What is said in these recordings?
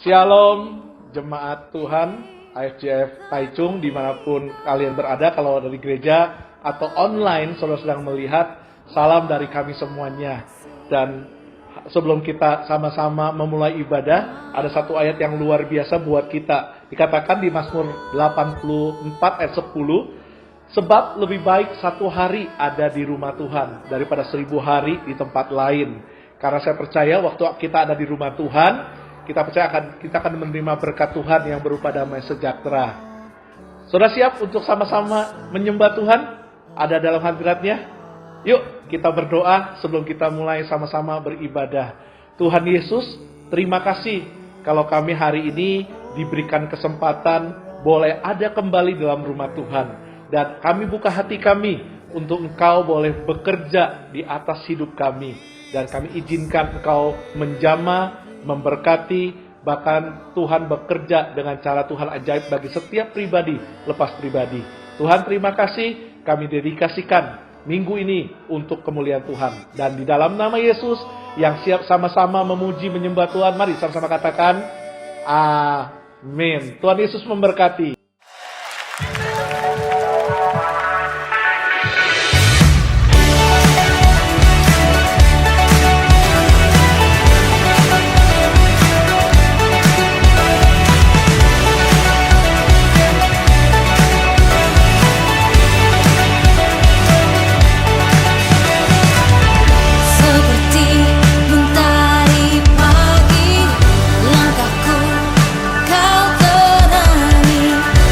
Shalom jemaat Tuhan AFJF Taichung dimanapun kalian berada, kalau dari gereja atau online saudara sedang melihat, salam dari kami semuanya. Dan sebelum kita sama-sama memulai ibadah, ada satu ayat yang luar biasa buat kita. Dikatakan di Mazmur 84 ayat 10, sebab lebih baik satu hari ada di rumah Tuhan daripada 1000 hari di tempat lain. Karena saya percaya waktu kita ada di rumah Tuhan, kita percaya kita akan menerima berkat Tuhan yang berupa damai sejahtera. Sudah siap untuk sama-sama menyembah Tuhan? Ada dalam hadiratnya? Yuk kita berdoa sebelum kita mulai sama-sama beribadah. Tuhan Yesus, terima kasih kalau kami hari ini diberikan kesempatan boleh ada kembali dalam rumah Tuhan. Dan kami buka hati kami untuk Engkau boleh bekerja di atas hidup kami. Dan kami izinkan Engkau menjamah, memberkati, bahkan Tuhan bekerja dengan cara Tuhan ajaib bagi setiap pribadi lepas pribadi. Tuhan terima kasih, kami dedikasikan minggu ini untuk kemuliaan Tuhan. Dan di dalam nama Yesus yang siap sama-sama memuji menyembah Tuhan, mari sama-sama katakan amin. Tuhan Yesus memberkati. Langkahku kau terangi.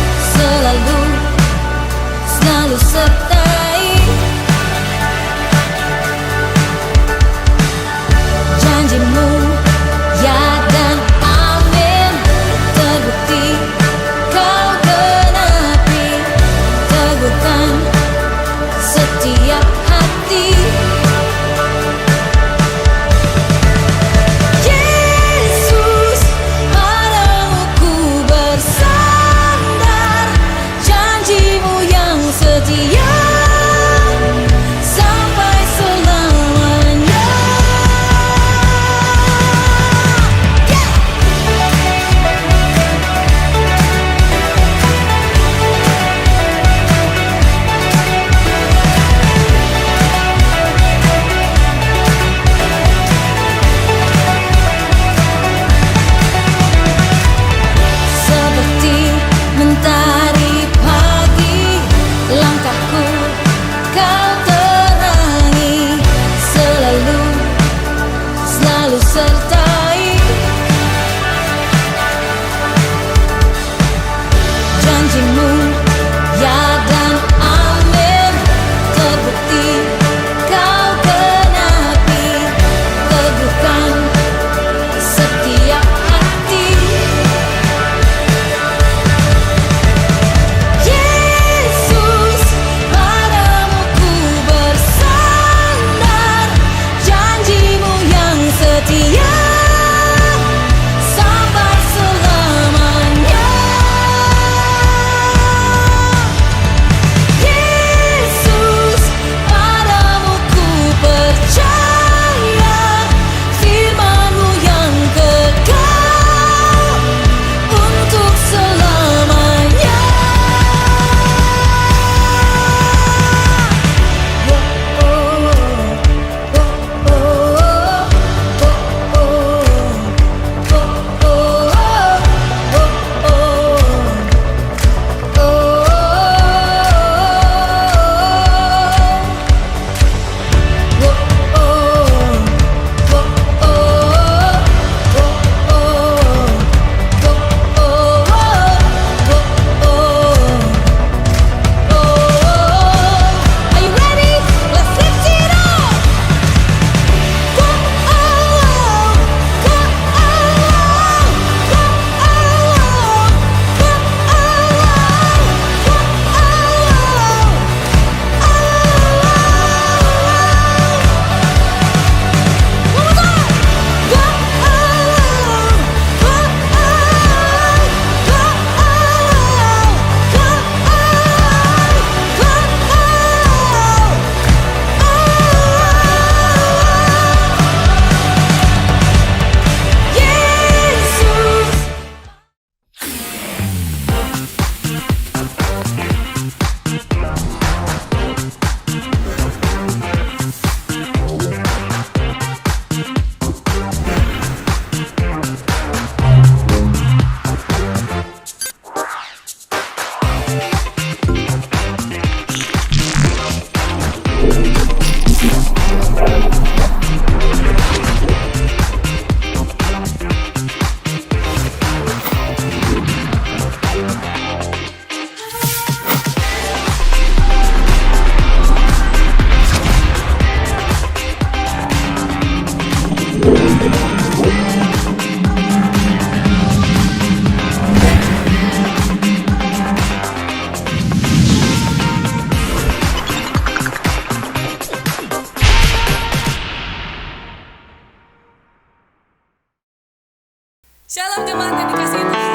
Shalom jemaat yang dikasihi Tuhan.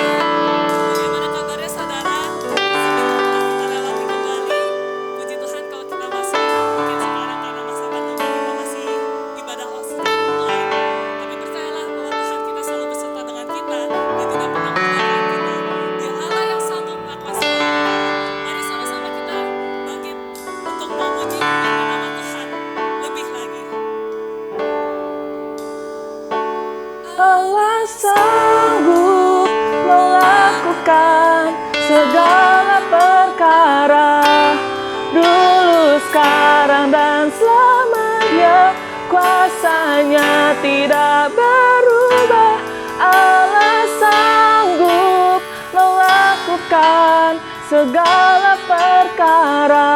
Bagaimana kabarnya saudara? Sebentar kita lewati kembali. Puji Tuhan kalau kita masih mungkin sekarang karena masa pandemi kita masih ibadah online. Tapi percayalah bahwa Tuhan kita selalu beserta dengan kita. Dia tidak pernah meninggalkan kita. Dia Allah yang sanggup melakukan segala perkara. Mari sama-sama kita bangkit untuk memuji nama Tuhan lebih lagi. Allah sanggup melakukan segala perkara, dulu, sekarang, dan selamanya. Kuasanya tidak berubah. Allah sanggup melakukan segala perkara,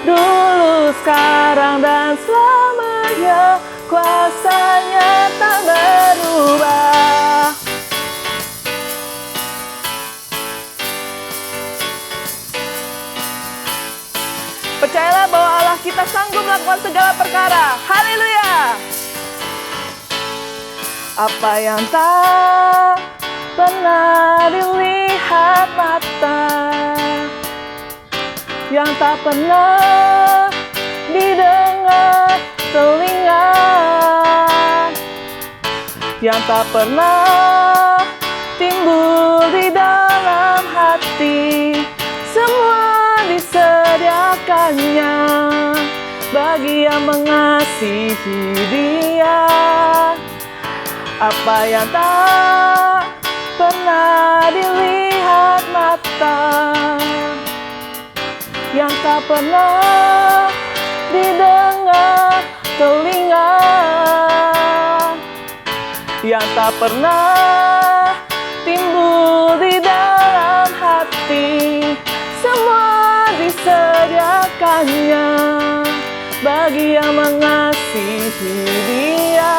dulu, sekarang, dan selamanya. Kuasanya tak berubah. Percayalah bahwa Allah kita sanggup melakukan segala perkara. Haleluya. Apa yang tak pernah dilihat mata, yang tak pernah didengar telinga, yang tak pernah timbul di dalam hati, semua disediakannya bagi yang mengasihi Dia. Apa yang tak pernah dilihat mata, yang tak pernah didengar telinga, yang tak pernah timbul di dalam hati, semua disediakannya bagi yang mengasihi Dia.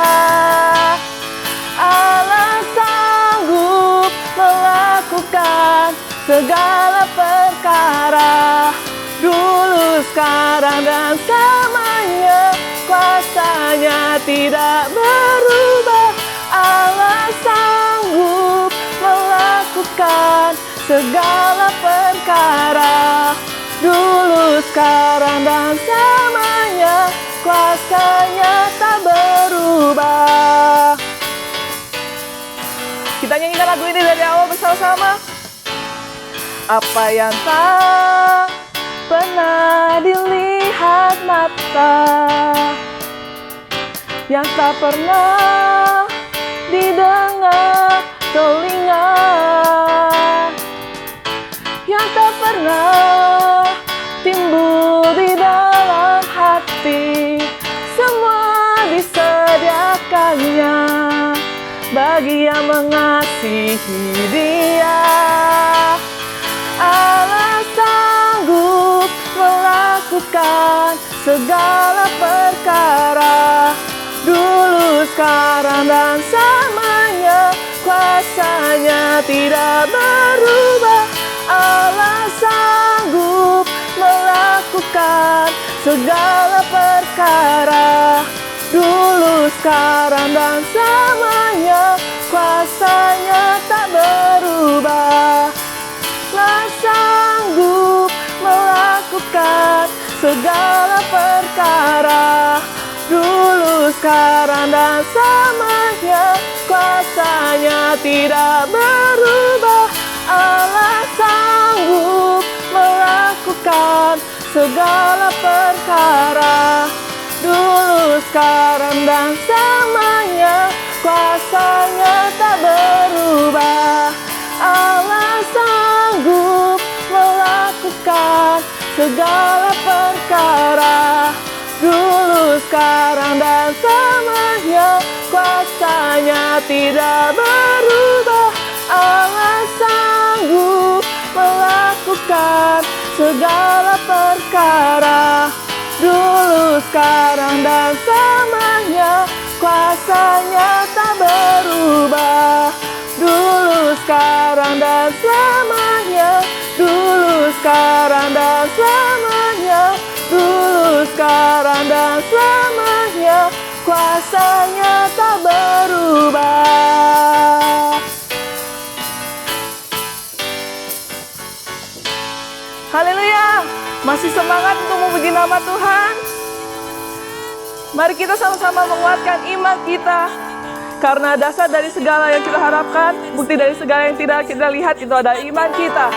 Allah sanggup melakukan segala perkara, dulu, sekarang, dan selamanya. Kuasanya tidak berubah. Allah sanggup melakukan segala perkara, dulu, sekarang, dan selamanya. Kuasanya tak berubah. Kita nyanyikan lagu ini dari awal bersama-sama. Apa yang tak pernah dilihat mata, yang tak pernah didengar telinga, yang tak pernah timbul di dalam hati, semua disediakannya bagi yang mengasihi Dia. Allah sanggup melakukan segala perkara, dulu, sekarang, dan selamanya. Kuasanya tidak berubah. Allah sanggup melakukan segala perkara, dulu, sekarang, dan selamanya. Kuasanya tak berubah. Allah sanggup melakukan segala perkara, dulu, sekarang, dan selamanya. Kuasanya tidak berubah. Allah sanggup melakukan segala perkara, dulu, sekarang, dan selamanya. Kuasanya tak berubah. Allah sanggup melakukan segala perkara, dulu, sekarang, dan selamanya. Kuasanya tidak berubah. Allah sanggup melakukan segala perkara, dulu, sekarang, dan selamanya. Kuasanya tak berubah. Dulu, sekarang, dan selamanya. Dulu, sekarang, dan selamanya. Dulu, sekarang, dan selamanya. Kuasanya tak berubah. Masih semangat untuk memuji nama Tuhan? Mari kita sama-sama menguatkan iman kita. Karena dasar dari segala yang kita harapkan, bukti dari segala yang tidak kita lihat itu adalah iman kita.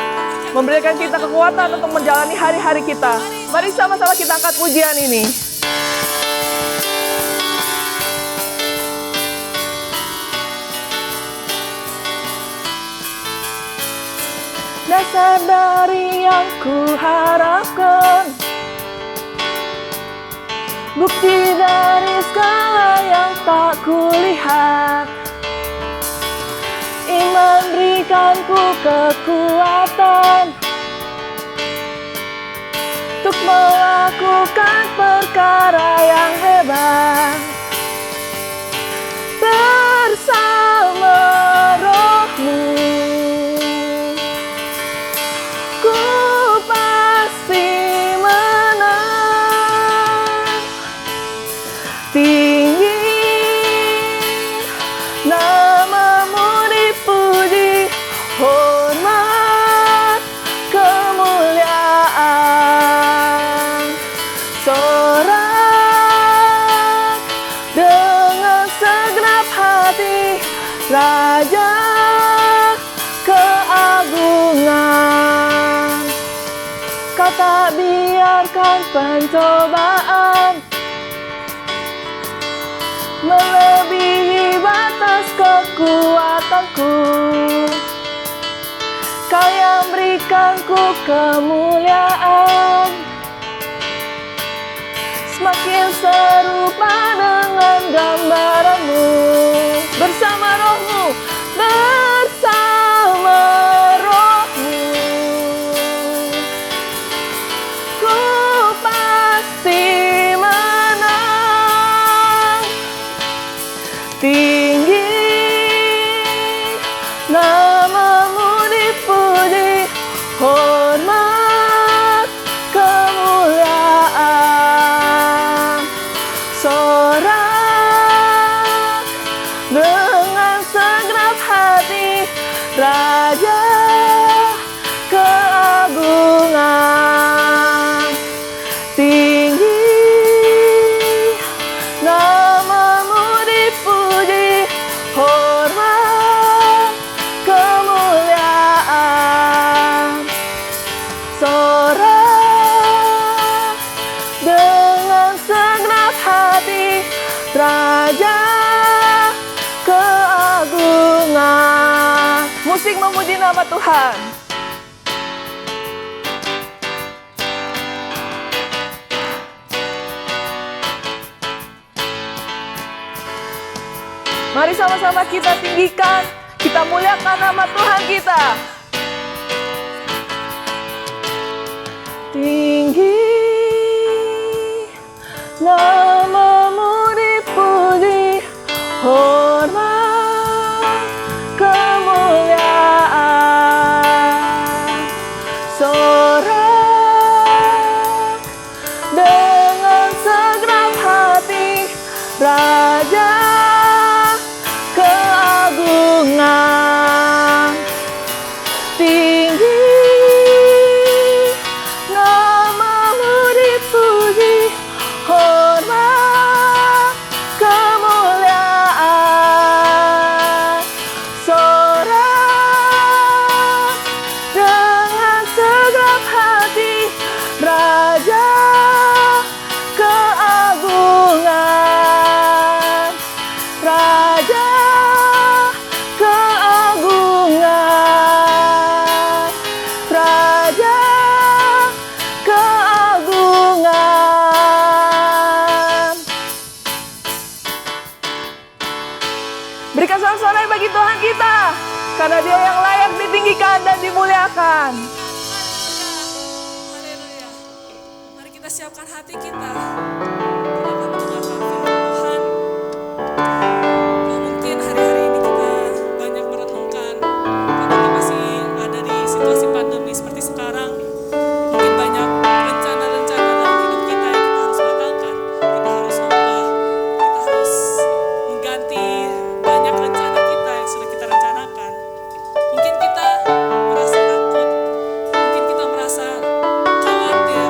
Memberikan kita kekuatan untuk menjalani hari-hari kita. Mari sama-sama kita angkat pujian ini. Dasar dari yang kuharapkan, bukti dari segala yang tak kulihat. Iman berikanku kekuatan untuk melakukan perkara yang hebat. Bersama Roh-Mu ku pasti menang. Tinggi nama-Mu dipuji, hormat kemuliaan. Sorak dengan segenap hati, Raja keagungan. Kau tak biarkan pencobaan melebihi batas kekuatanku. Kau yang berikanku kemuliaan, semakin serupa dengan gambaran-Mu. Bersama Roh-Mu, bersama Roh-Mu ku pasti menang. Tinggi nama-Mu dipuji, hormat kemuliaan. Sorak dengan segenap hati, Raja keagungan. Tinggi nama-Mu dipuji, hormat kemuliaan. Sorak dengan segenap hati, Raja keagungan. Musik memuji nama Tuhan. Mari sama-sama kita tinggikan, kita muliakan nama Tuhan kita. Tinggi nama-Mu dipuji, hormat kemuliaan. Sorak dengan segenap hati, Raja keagungan. Tinggi nama-Mu dipuji, hormat kemuliaan. Sorak dengan segenap hati, Raja keagungan. Raja keagungan. Raja keagungan. Berikan sorak-sorai bagi Tuhan kita, karena Dia yang layak ditinggikan dan dimuliakan. Haleluya. Mari kita siapkan hati kita. Kita akan mendengarkan firman Tuhan. Kalau mungkin hari-hari ini kita banyak merenungkan, karena kita masih ada di situasi pandemi seperti sekarang. Mungkin banyak rencana-rencana dalam hidup kita yang kita harus matangkan. Kita harus ubah. Kita harus mengganti banyak rencana kita yang sudah kita rencanakan. Mungkin kita merasa takut, mungkin kita merasa khawatir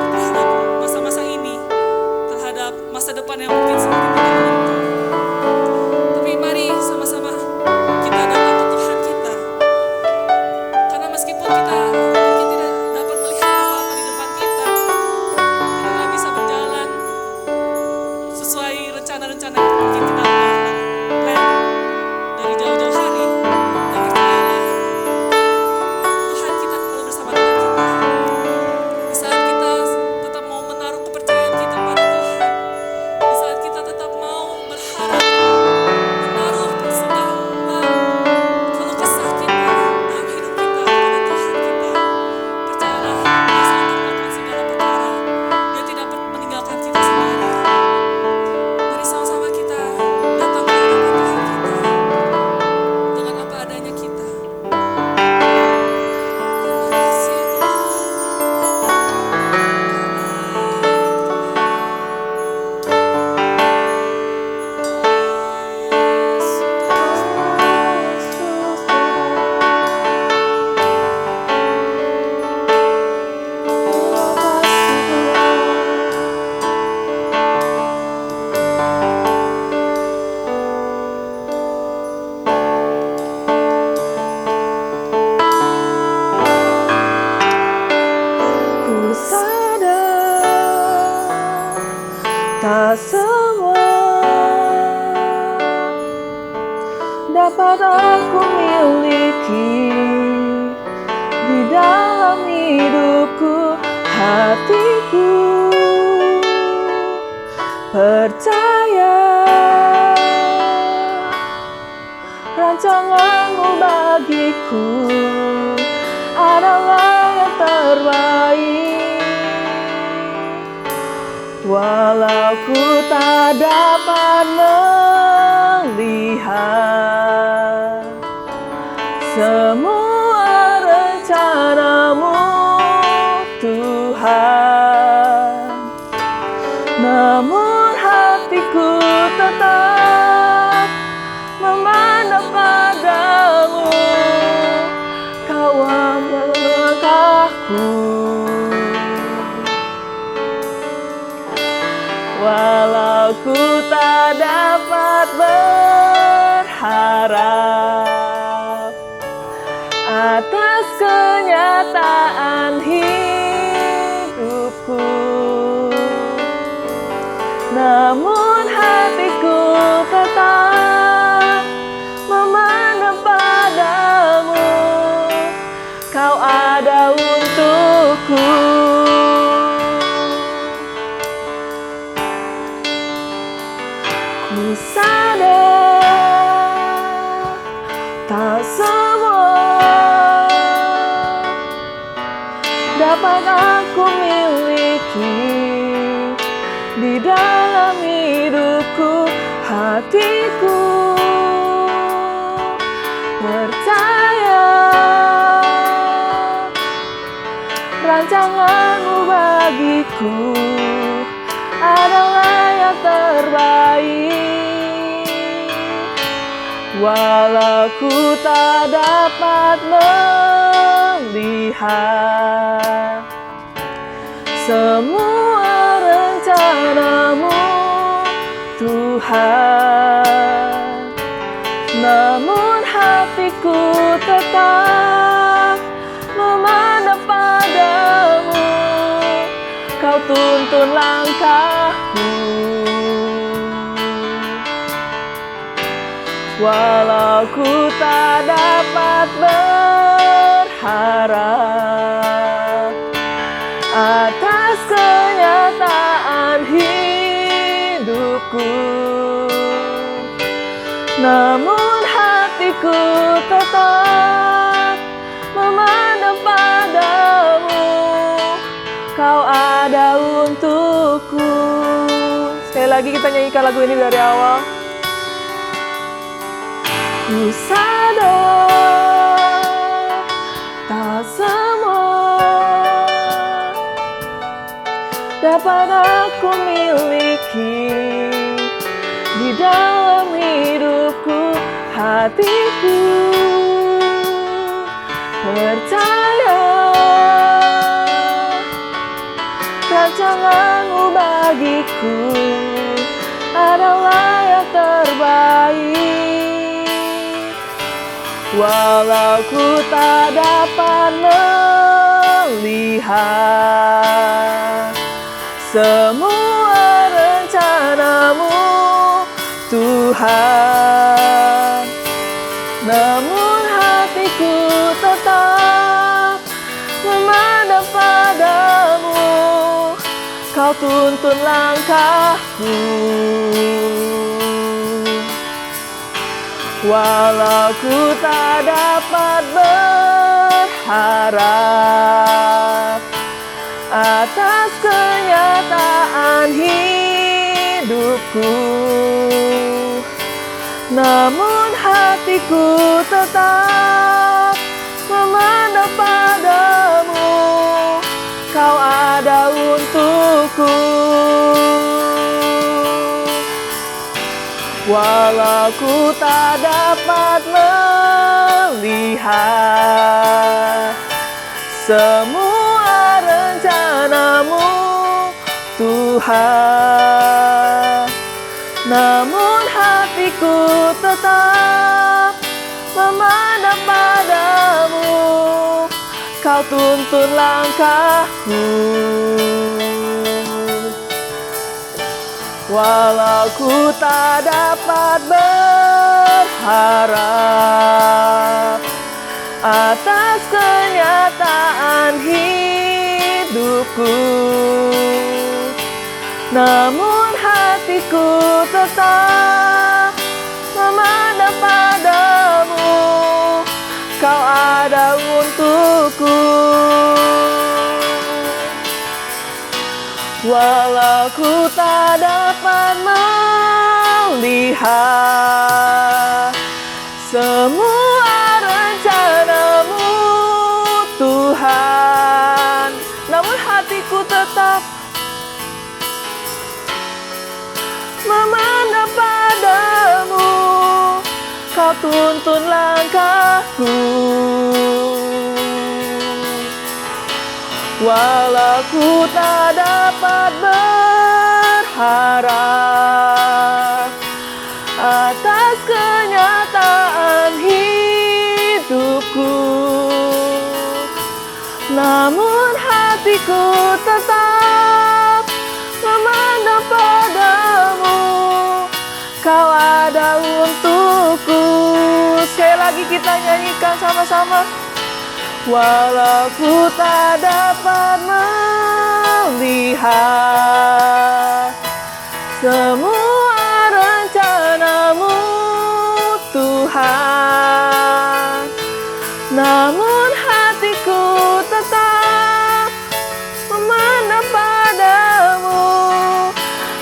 percaya rancanganmu bagiku adalah yang terbaik. Walau ku tak dapat melihat semua rencanamu, Tuhan, namun hatiku tetap memandang padamu. Kau ambil langkahku, walau ku tak dapat berharap atas kenyataan hidupku, namun hatiku tetap memandang padamu. Kau ada untukku. Ku sadar tak semua dapat aku miliki di dalam hidupku. Hatiku percaya rancanganmu bagiku adalah yang terbaik. Walau ku tak dapat melihat semua rencanamu, Tuhan, namun hatiku tetap memandang padamu. Kau tuntun langkahku, walau ku tak dapat berharap atas kenyataan hidupku, namun hatiku tetap memandang padamu. Kau ada untukku. Sekali lagi kita nyanyikan lagu ini dari awal. Ku sadar tak semua dapat aku miliki di dalam hidupku. Hatiku percaya rancanganmu bagiku adalah yang terbaik. Walau ku tak dapat melihat semua rencanamu, Tuhan, namun hatiku tetap memandang padamu. Kau tuntun langkahku, walau ku tak dapat berharap atas kenyataan hidupku, namun hatiku tetap memandang padamu. Kau ada untukku, walau ku tak dapat melihat semua rencanamu, Tuhan, namun hatiku tetap memandang padamu. Kau tuntun langkahku, walau ku tak dapat berharap atas kenyataan hidupku, namun hati hatiku tetap memandang padamu, Kau ada untukku. Walau ku tak dapat melihat semua rencana-Mu, Tuhan, namun hatiku tetap memandang padamu, Kau tuntun langkahku. Walau ku tak dapat berharap atas kenyataan hidupku, namun hatiku tetap memandang padamu, Kau ada untukku. Sekali lagi kita nyanyikan sama-sama. Walau ku tak dapat melihat semua rencana-Mu, Tuhan, namun hatiku tetap memandang padamu,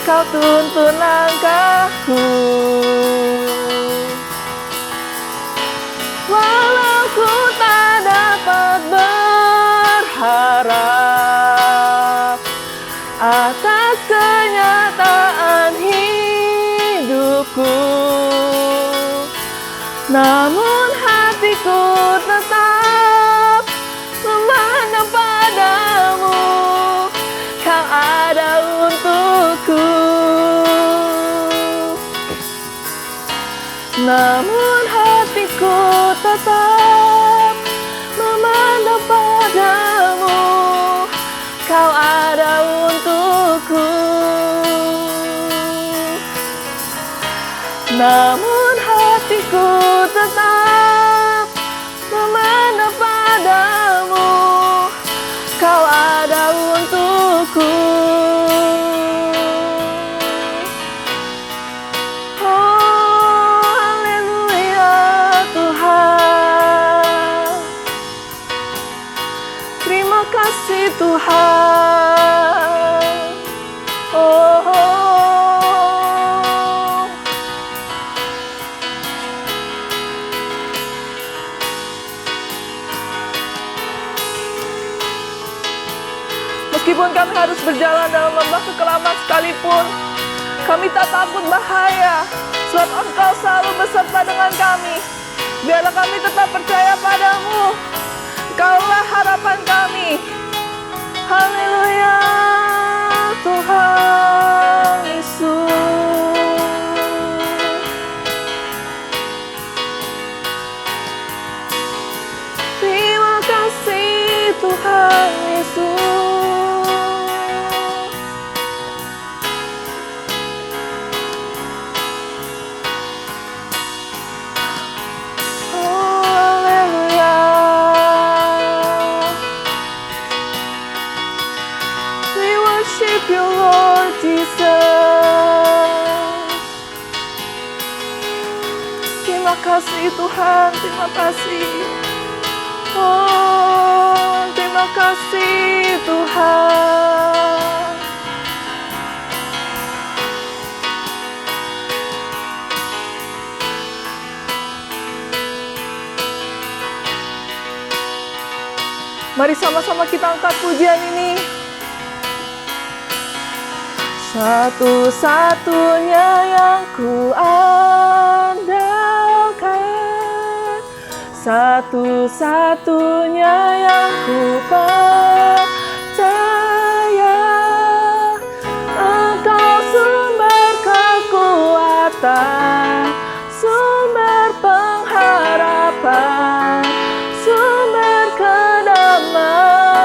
Kau tuntun langkahku. Walau ku tak dapat berharap atas kenyataan hidupku, namun hatiku tetap memandang padamu, Kau ada untukku. Namun hatiku tetap memandang padamu, Kau ada untukku. Namun hatiku tetap memandang padamu, Kau ada untukku. Terima kasih Tuhan. Oh, oh. Meskipun kami harus berjalan dalam lembah kekelaman sekalipun, kami tak takut bahaya, sebab Engkau selalu beserta dengan kami. Biarlah kami tetap percaya padamu. Kaulah harapan kami. Haleluya, Tuhan Yesus. Terima kasih Tuhan Yesus. Oh, haleluya. Worship you, Lord Jesus. Terima kasih Tuhan, terima kasih. Oh, terima kasih Tuhan. Mari sama-sama kita angkat pujian ini. Satu-satunya yang ku andalkan, satu-satunya yang ku percaya, Engkau sumber kekuatan, sumber pengharapan, sumber kedamaian.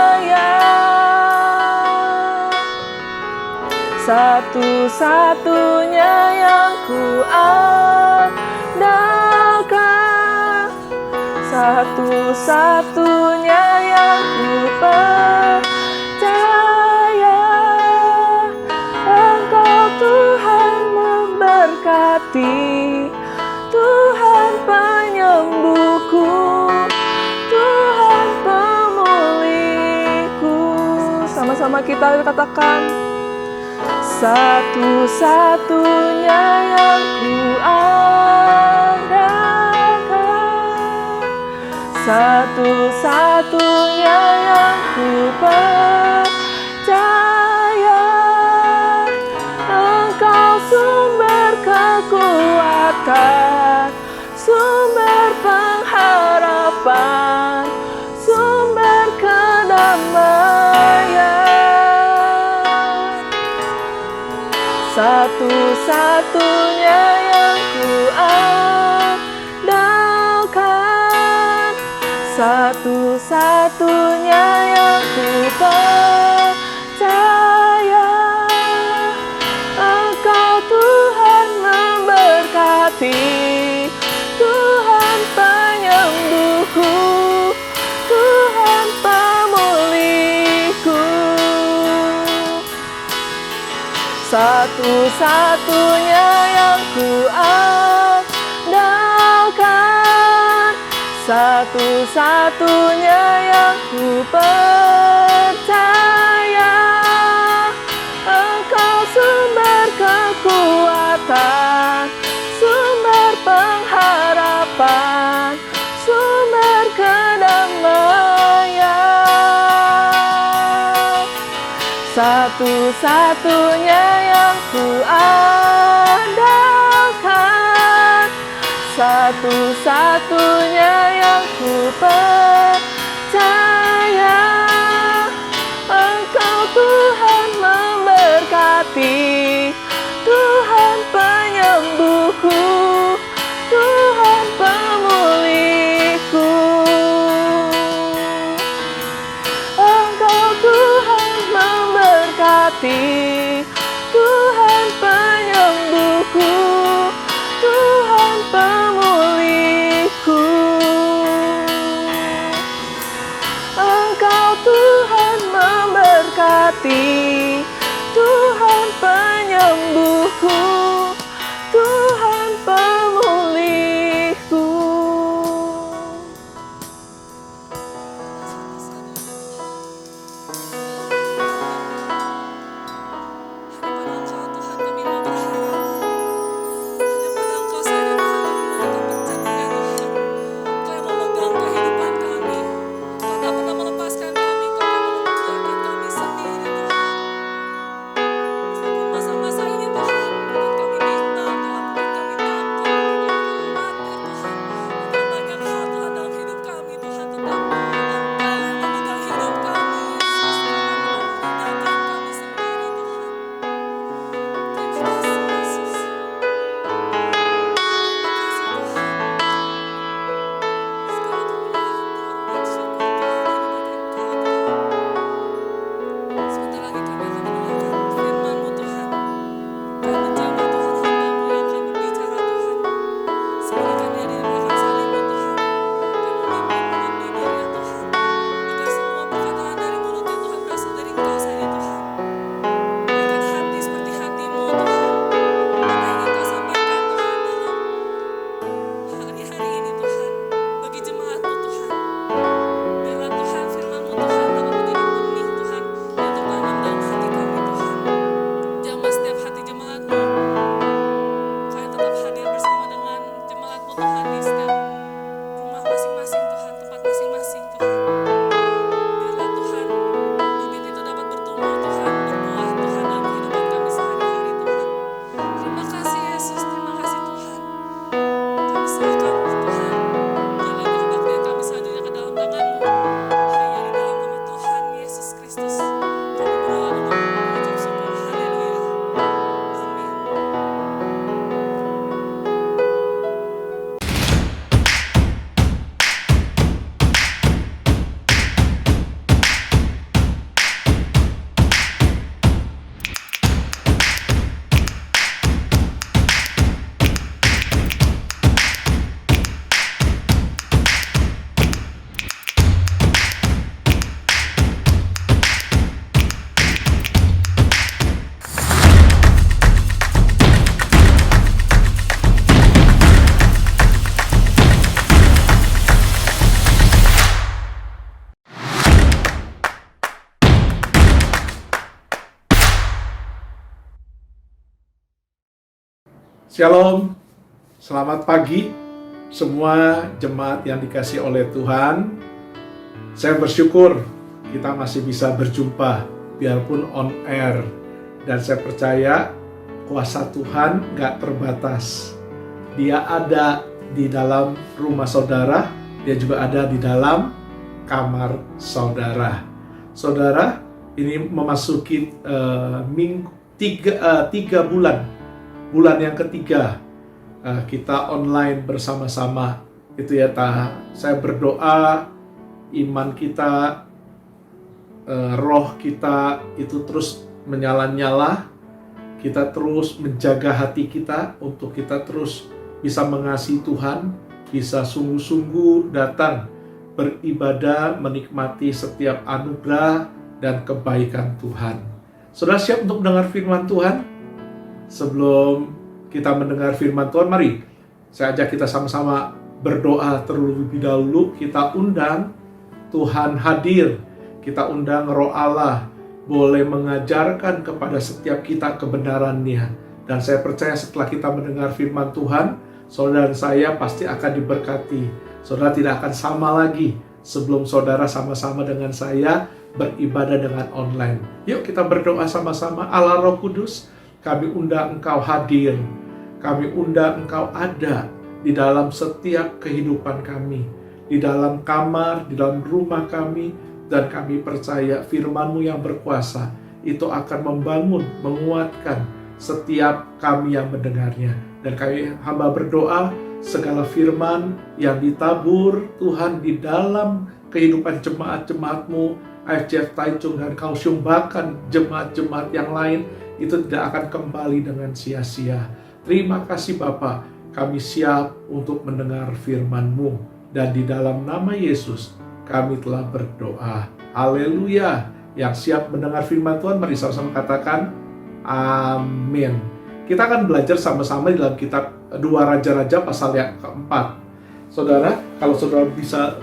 Satu-satunya yang ku andalkan, satu-satunya yang ku percaya, Engkau Tuhan memberkati. Tuhan penyembuhku, Tuhan pemulihku. Sama-sama kita katakan, satu-satunya yang ku andalkan, satu-satunya yang ku percaya. Engkau sumber kekuatan, sumber pengharapan, sumber kedamaian. Satu-satunya yang ku andalkan, satu-satunya yang ku percaya. Engkau Tuhan memberkati, Tuhan penyembuhku, Tuhan pemulihku. Satu-satunya yang ku andalkan, satu-satunya yang ku percaya. Engkau sumber kekuatan, sumber pengharapan, sumber kedamaian. Satu-satunya yang ku andalkan, satu-satunya yang ku percaya. Engkau Tuhan memberkati, Tuhan penyembuhku, Tuhan pemulihku. Engkau Tuhan memberkati, Tuhan penyembuhku, Tuhan pemulihku. Engkau Tuhan memberkati, Tuhan penyembuhku, Tuhan pemulihku. Hanya pada Engkau Tuhan kami mau berharap. Hanya pada Engkau saja Tuhan kami mau tetap percaya Tuhan. Engkau yang mau memegang kehidupan kami. Engkau tak pernah melepaskan kami, Engkau tak pernah membiarkan kami sendiri Tuhan. Shalom, selamat pagi semua jemaat yang dikasihi oleh Tuhan. Saya bersyukur kita masih bisa berjumpa biarpun on air. Dan saya percaya kuasa Tuhan gak terbatas. Dia ada di dalam rumah saudara, dia juga ada di dalam kamar saudara. Saudara, ini memasuki tiga bulan. Bulan yang ketiga kita online bersama-sama. Itu ya, saya berdoa iman kita, roh kita itu terus menyala-nyala. Kita terus menjaga hati kita untuk kita terus bisa mengasihi Tuhan, bisa sungguh-sungguh datang beribadah, menikmati setiap anugerah dan kebaikan Tuhan. Saudara siap untuk mendengar firman Tuhan? Sebelum kita mendengar firman Tuhan, mari saya ajak kita sama-sama berdoa terlebih dahulu. Kita undang Tuhan hadir, kita undang Roh Allah boleh mengajarkan kepada setiap kita kebenarannya. Dan saya percaya setelah kita mendengar firman Tuhan, saudara dan saya pasti akan diberkati. Saudara tidak akan sama lagi sebelum saudara sama-sama dengan saya beribadah dengan online. Yuk kita berdoa sama-sama. Allah Roh Kudus, kami undang Engkau hadir, kami undang Engkau ada di dalam setiap kehidupan kami, di dalam kamar, di dalam rumah kami, dan kami percaya firman-Mu yang berkuasa itu akan membangun, menguatkan setiap kami yang mendengarnya. Dan kami hamba berdoa, segala firman yang ditabur Tuhan di dalam kehidupan jemaat-jemaat-Mu, IFJF Taichung dan Kaohsiung, bahkan jemaat-jemaat yang lain, itu tidak akan kembali dengan sia-sia. Terima kasih Bapa, kami siap untuk mendengar firman-Mu. Dan di dalam nama Yesus, kami telah berdoa. Haleluya. Yang siap mendengar firman Tuhan, mari sama-sama katakan, amin. Kita akan belajar sama-sama di dalam kitab 2 Raja-Raja pasal yang keempat. Saudara, kalau saudara bisa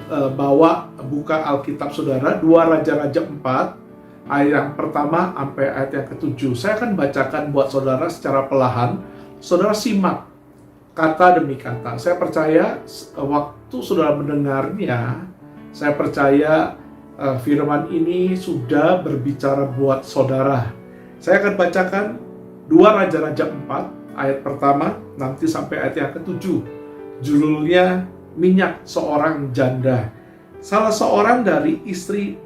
buka Alkitab saudara, 2 Raja-Raja 4, ayat yang pertama sampai ayat yang ke-7. Saya akan bacakan buat saudara secara perlahan. Saudara simak kata demi kata. Saya percaya waktu saudara mendengarnya, saya percaya firman ini sudah berbicara buat saudara. Saya akan bacakan 2 Raja-Raja 4, ayat pertama nanti sampai ayat yang ke-7. Judulnya Minyak Seorang Janda. Salah seorang dari istri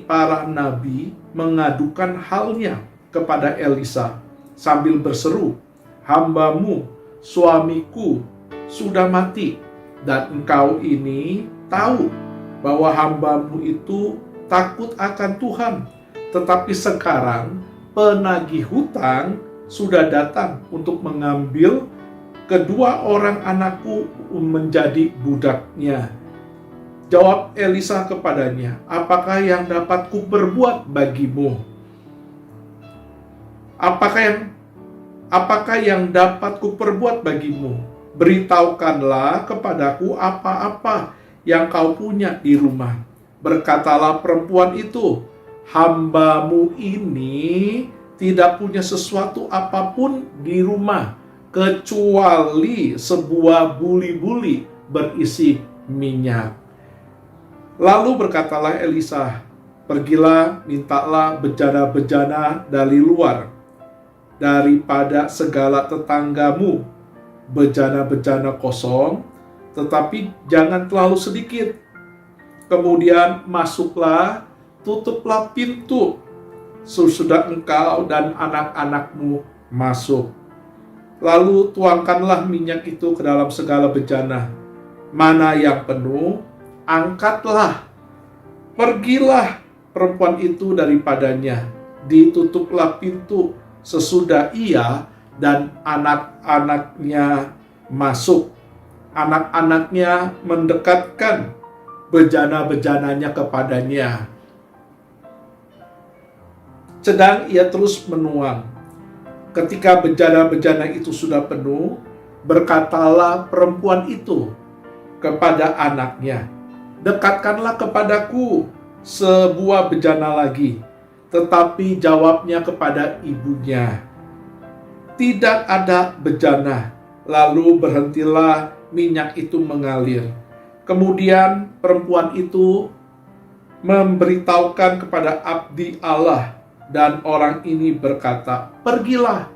para nabi mengadukan halnya kepada Elisa sambil berseru, "Hamba-Mu, suamiku, sudah mati, dan engkau ini tahu bahwa hamba-Mu itu takut akan Tuhan. Tetapi sekarang penagih hutang sudah datang untuk mengambil kedua orang anakku menjadi budaknya." Jawab Elisa kepadanya, "Apakah yang dapat kuperbuat bagimu? Apakah yang dapat kuperbuat bagimu? Beritahukanlah kepadaku apa-apa yang kau punya di rumah." Berkatalah perempuan itu, "Hamba-Mu ini tidak punya sesuatu apapun di rumah, kecuali sebuah buli-buli berisi minyak." Lalu berkatalah Elisa, "Pergilah, mintalah bejana-bejana dari luar, daripada segala tetanggamu, bejana-bejana kosong, tetapi jangan terlalu sedikit. Kemudian masuklah, tutuplah pintu, sesudah engkau dan anak-anakmu masuk. Lalu tuangkanlah minyak itu ke dalam segala bejana. Mana yang penuh, angkatlah. Pergilah perempuan itu daripadanya. Ditutuplah pintu sesudah ia dan anak-anaknya masuk. Anak-anaknya mendekatkan bejana-bejananya kepadanya. Sedang ia terus menuang. Ketika bejana-bejana itu sudah penuh, berkatalah perempuan itu kepada anaknya, "Dekatkanlah kepadaku sebuah bejana lagi." Tetapi jawabnya kepada ibunya, tidak ada bejana. Lalu berhentilah minyak itu mengalir. Kemudian perempuan itu memberitahukan kepada abdi Allah, dan orang ini berkata, "Pergilah,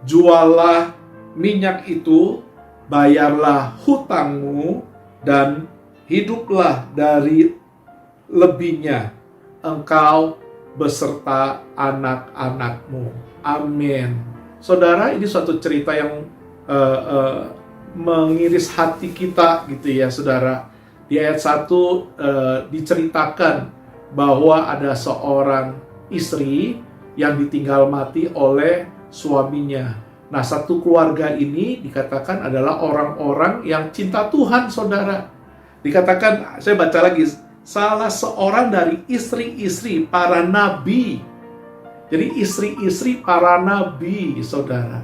jualah minyak itu, bayarlah hutangmu, dan hiduplah dari lebihnya, engkau beserta anak-anakmu." Amin. Saudara, ini suatu cerita yang mengiris hati kita gitu ya, saudara. Di ayat 1 diceritakan bahwa ada seorang istri yang ditinggal mati oleh suaminya. Nah, satu keluarga ini dikatakan adalah orang-orang yang cinta Tuhan, saudara. Dikatakan, saya baca lagi, salah seorang dari istri-istri para nabi. Jadi istri-istri para nabi, saudara,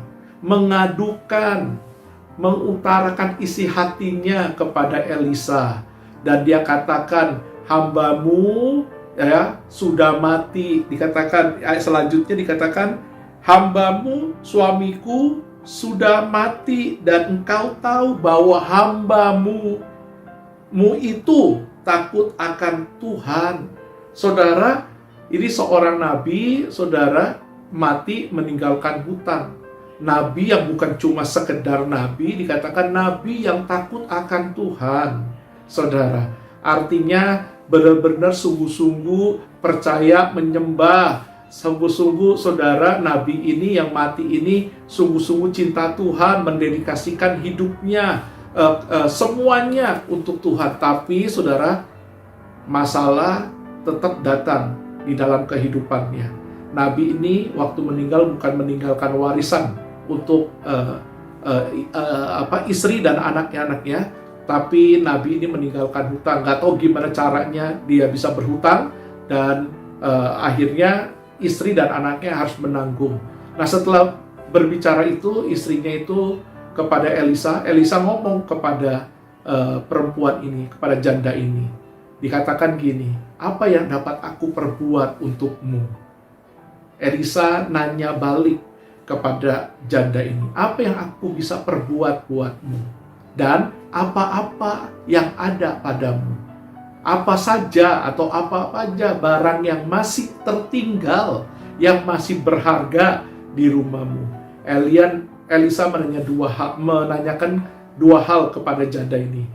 mengutarakan isi hatinya kepada Elisa. Dan dia katakan, hambamu ya sudah mati. Dikatakan, ayat selanjutnya dikatakan, hambamu, suamiku sudah mati, dan engkau tahu bahwa hambamu itu takut akan Tuhan. Saudara, ini seorang nabi, saudara, mati meninggalkan hutang. Nabi yang bukan cuma sekedar nabi, dikatakan nabi yang takut akan Tuhan. Saudara, artinya benar-benar sungguh-sungguh percaya, menyembah. Sungguh-sungguh, saudara, nabi ini yang mati ini sungguh-sungguh cinta Tuhan, mendedikasikan hidupnya, semuanya untuk Tuhan. Tapi, saudara, masalah tetap datang di dalam kehidupannya. Nabi ini waktu meninggal bukan meninggalkan warisan untuk istri dan anaknya, tapi Nabi ini meninggalkan hutang. Gak tahu gimana caranya dia bisa berhutang, dan akhirnya istri dan anaknya harus menanggung. Nah, setelah berbicara itu, istrinya itu kepada Elisa ngomong kepada perempuan ini, kepada janda ini. Dikatakan gini, apa yang dapat aku perbuat untukmu? Elisa nanya balik kepada janda ini, apa yang aku bisa perbuat buatmu? Dan apa-apa yang ada padamu, apa saja atau apa aja barang yang masih tertinggal, yang masih berharga di rumahmu. Elisa menanyakan dua hal kepada janda ini.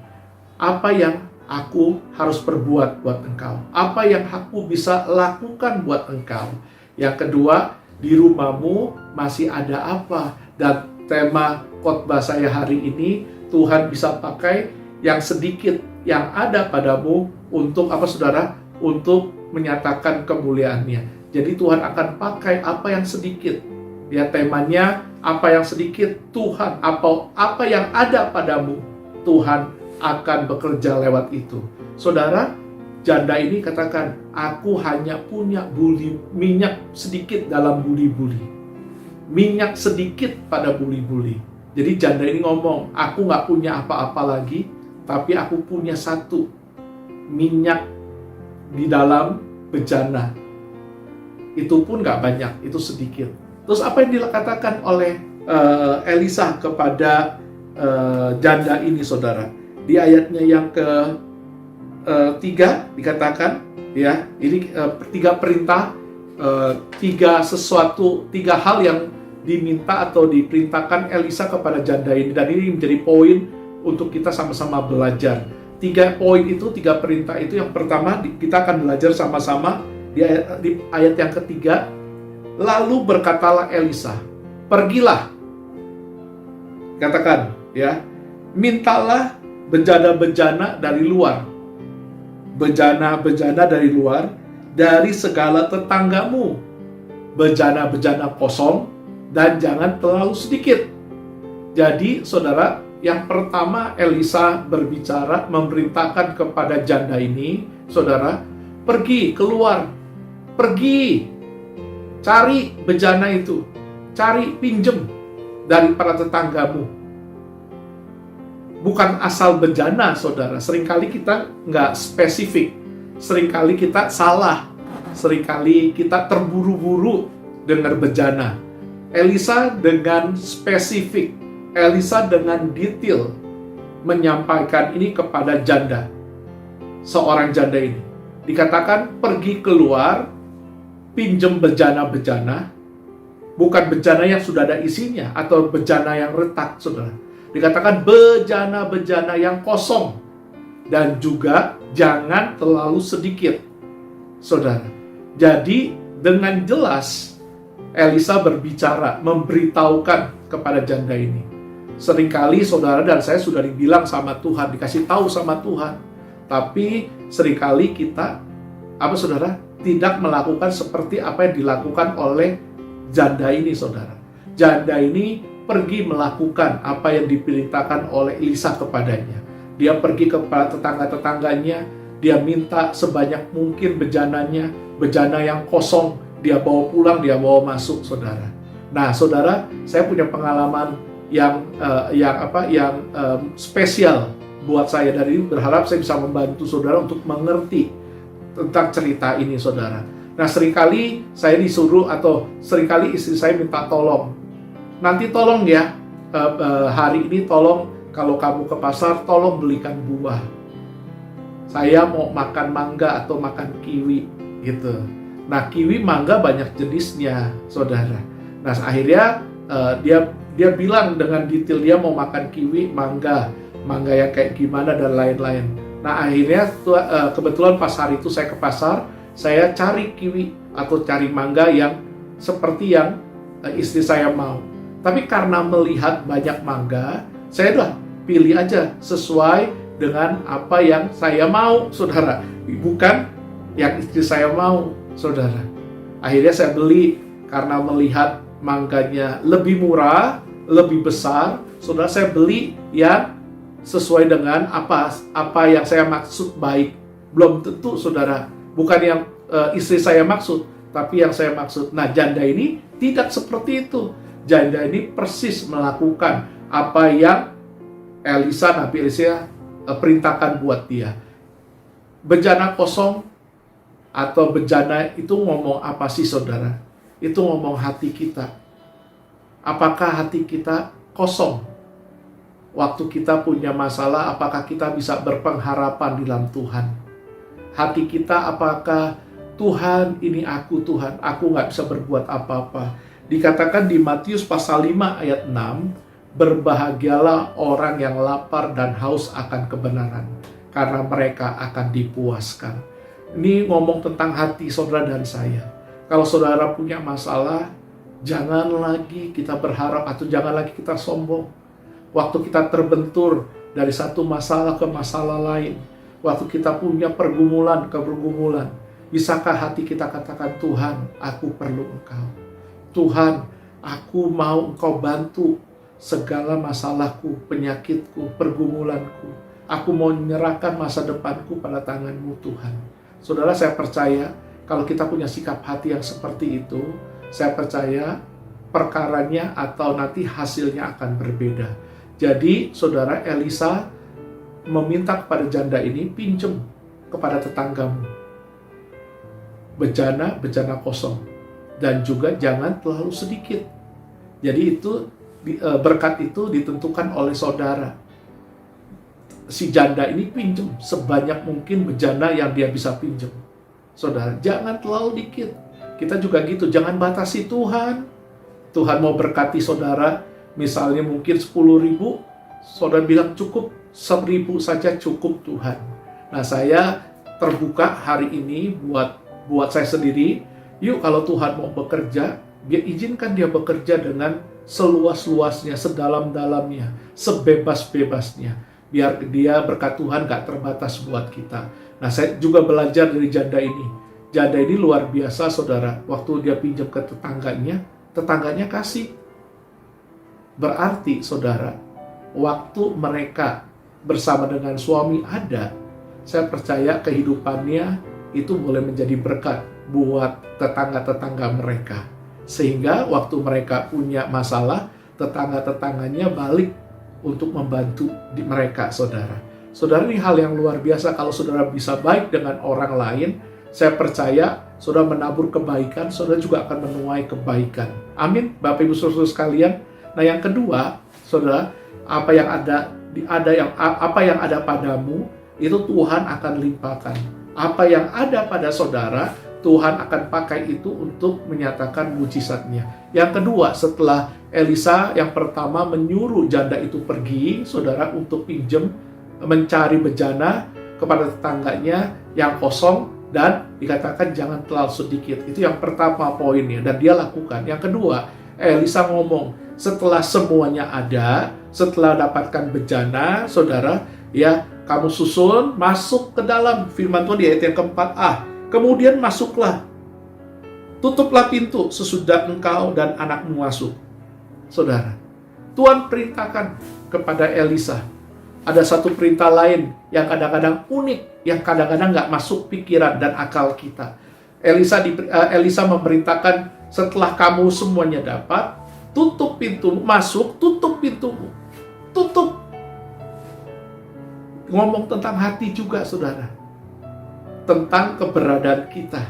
Apa yang aku harus perbuat buat engkau? Apa yang aku bisa lakukan buat engkau? Yang kedua, di rumahmu masih ada apa? Dan tema khotbah saya hari ini, Tuhan bisa pakai yang sedikit yang ada padamu untuk apa, saudara? Untuk menyatakan kemuliaannya. Jadi Tuhan akan pakai apa yang sedikit. Ya, temanya apa yang sedikit, Tuhan, apa yang ada padamu, Tuhan akan bekerja lewat itu. Saudara, janda ini katakan, aku hanya punya minyak sedikit dalam buli-buli. Minyak sedikit pada buli-buli. Jadi janda ini ngomong, aku gak punya apa-apa lagi, tapi aku punya satu minyak di dalam bejana. Itu pun gak banyak, itu sedikit. Terus apa yang dikatakan oleh Elisa kepada janda ini, saudara? Di ayatnya yang ke-3 dikatakan, ya, ini 3 perintah, 3 hal yang diminta atau diperintahkan Elisa kepada janda ini, dan ini menjadi poin untuk kita sama-sama belajar. 3 poin itu, 3 perintah itu, yang pertama kita akan belajar sama-sama di ayat yang ketiga. Lalu berkatalah Elisa, pergilah, katakan, ya, mintalah bejana-bejana dari luar, bejana-bejana dari luar, dari segala tetanggamu, bejana-bejana kosong, dan jangan terlalu sedikit. Jadi, saudara, yang pertama Elisa berbicara, memerintahkan kepada janda ini, saudara, pergi keluar, pergi cari bejana itu, cari pinjem dari para tetanggamu. Bukan asal bejana, saudara. Seringkali kita nggak spesifik, seringkali kita salah, seringkali kita terburu-buru dengar bejana. Elisa dengan spesifik, Elisa dengan detail menyampaikan ini kepada janda. Seorang janda ini dikatakan pergi keluar, pinjam bejana-bejana, bukan bejana yang sudah ada isinya atau bejana yang retak, saudara. Dikatakan bejana-bejana yang kosong, dan juga jangan terlalu sedikit, saudara. Jadi dengan jelas Elisa berbicara, memberitahukan kepada janda ini. Seringkali saudara dan saya sudah dibilang sama Tuhan, dikasih tahu sama Tuhan, tapi seringkali kita, saudara, tidak melakukan seperti apa yang dilakukan oleh janda ini, saudara. Janda ini pergi melakukan apa yang diperintahkan oleh Elisa kepadanya. Dia pergi kepada tetangga-tetangganya, dia minta sebanyak mungkin bejananya, bejana yang kosong, dia bawa pulang, dia bawa masuk, saudara. Nah, saudara, saya punya pengalaman yang spesial buat saya, dan ini berharap saya bisa membantu saudara untuk mengerti tentang cerita ini, saudara. Nah, seringkali saya disuruh atau seringkali istri saya minta tolong. Nanti tolong ya, hari ini tolong kalau kamu ke pasar, tolong belikan buah. Saya mau makan mangga atau makan kiwi, gitu. Nah, kiwi, mangga banyak jenisnya, saudara. Nah, akhirnya dia bilang dengan detail dia mau makan kiwi, mangga yang kayak gimana dan lain-lain. Nah, akhirnya kebetulan pas hari itu saya ke pasar, saya cari kiwi atau cari mangga yang seperti yang istri saya mau. Tapi karena melihat banyak mangga, saya udah pilih aja sesuai dengan apa yang saya mau, saudara. Bukan yang istri saya mau, saudara. Akhirnya saya beli karena melihat mangganya lebih murah, lebih besar. Saudara, saya beli yang sesuai dengan apa yang saya maksud baik. Belum tentu, saudara. Bukan yang istri saya maksud, tapi yang saya maksud. Nah, janda ini tidak seperti itu. Janda ini persis melakukan apa yang Nabi Elisa perintahkan buat dia. Bejana kosong atau bejana itu ngomong apa sih, saudara? Itu ngomong hati kita. Apakah hati kita kosong? Waktu kita punya masalah, apakah kita bisa berpengharapan di dalam Tuhan? Hati kita apakah Tuhan, ini aku Tuhan, aku nggak bisa berbuat apa-apa. Dikatakan di Matius pasal 5 ayat 6, berbahagialah orang yang lapar dan haus akan kebenaran, karena mereka akan dipuaskan. Ini ngomong tentang hati saudara dan saya. Kalau saudara punya masalah, jangan lagi kita berharap atau jangan lagi kita sombong. Waktu kita terbentur dari satu masalah ke masalah lain, waktu kita punya pergumulan ke pergumulan, bisakah hati kita katakan, Tuhan, aku perlu Engkau. Tuhan, aku mau Engkau bantu segala masalahku, penyakitku, pergumulanku. Aku mau menyerahkan masa depanku pada tangan-Mu, Tuhan. Saudara, saya percaya kalau kita punya sikap hati yang seperti itu, saya percaya perkaranya atau nanti hasilnya akan berbeda. Jadi, saudara, Elisa meminta kepada janda ini, pinjam kepada tetanggamu bejana kosong, dan juga jangan terlalu sedikit. Jadi itu berkat itu ditentukan oleh saudara. Si janda ini pinjam sebanyak mungkin bejana yang dia bisa pinjam. Saudara, jangan terlalu dikit. Kita juga gitu, jangan batasi Tuhan. Tuhan mau berkati saudara, misalnya mungkin 10.000, saudara bilang cukup 1.000 saja cukup Tuhan. Nah, saya terbuka hari ini buat saya sendiri. Yuk, kalau Tuhan mau bekerja, dia izinkan dia bekerja dengan seluas-luasnya, sedalam-dalamnya, sebebas-bebasnya. Biar dia berkat Tuhan gak terbatas buat kita. Nah, saya juga belajar dari janda ini. Janda ini luar biasa, saudara. Waktu dia pinjam ke tetangganya kasih. Berarti, saudara, waktu mereka bersama dengan suami ada, saya percaya kehidupannya itu boleh menjadi berkat buat tetangga-tetangga mereka. Sehingga waktu mereka punya masalah, tetangga-tetangganya balik untuk membantu mereka, saudara. Saudara, ini hal yang luar biasa. Kalau saudara bisa baik dengan orang lain, saya percaya saudara menabur kebaikan, saudara juga akan menuai kebaikan. Amin, Bapak Ibu Saudara sekalian. Nah, yang kedua, saudara, apa yang ada padamu itu Tuhan akan limpahkan. Apa yang ada pada saudara, Tuhan akan pakai itu untuk menyatakan mujizatnya. Yang kedua, setelah Elisa yang pertama menyuruh janda itu pergi, saudara, untuk pinjam, mencari bejana kepada tetangganya yang kosong, dan dikatakan jangan terlalu sedikit. Itu yang pertama poinnya, dan dia lakukan. Yang kedua, Elisa ngomong, setelah semuanya ada, setelah dapatkan bejana, saudara, ya, kamu susun, masuk ke dalam. Firman Tuhan di ayat yang keempat, kemudian masuklah, tutuplah pintu sesudah engkau dan anakmu masuk. Saudara, Tuhan perintahkan kepada Elisa. Ada satu perintah lain yang kadang-kadang unik, yang kadang-kadang nggak masuk pikiran dan akal kita. Elisa memerintahkan, setelah kamu semuanya dapat, tutup pintu, masuk, tutup pintumu. Tutup. Ngomong tentang hati juga, saudara. Tentang keberadaan kita.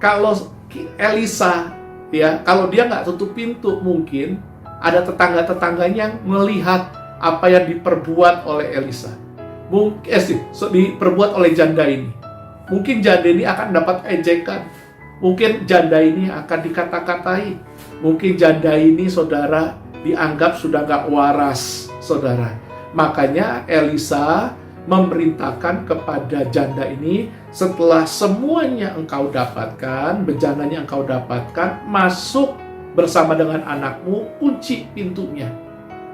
Kalau Elisa, ya, kalau dia nggak tutup pintu, mungkin ada tetangga-tetangganya yang melihat apa yang diperbuat oleh Elisa. Diperbuat oleh janda ini. Mungkin janda ini akan dapat ejekan. Mungkin janda ini akan dikata-katai. Mungkin janda ini, saudara, dianggap sudah nggak waras, saudara. Makanya Elisa memerintahkan kepada janda ini, setelah semuanya engkau dapatkan, bejananya engkau dapatkan, masuk bersama dengan anakmu, kunci pintunya.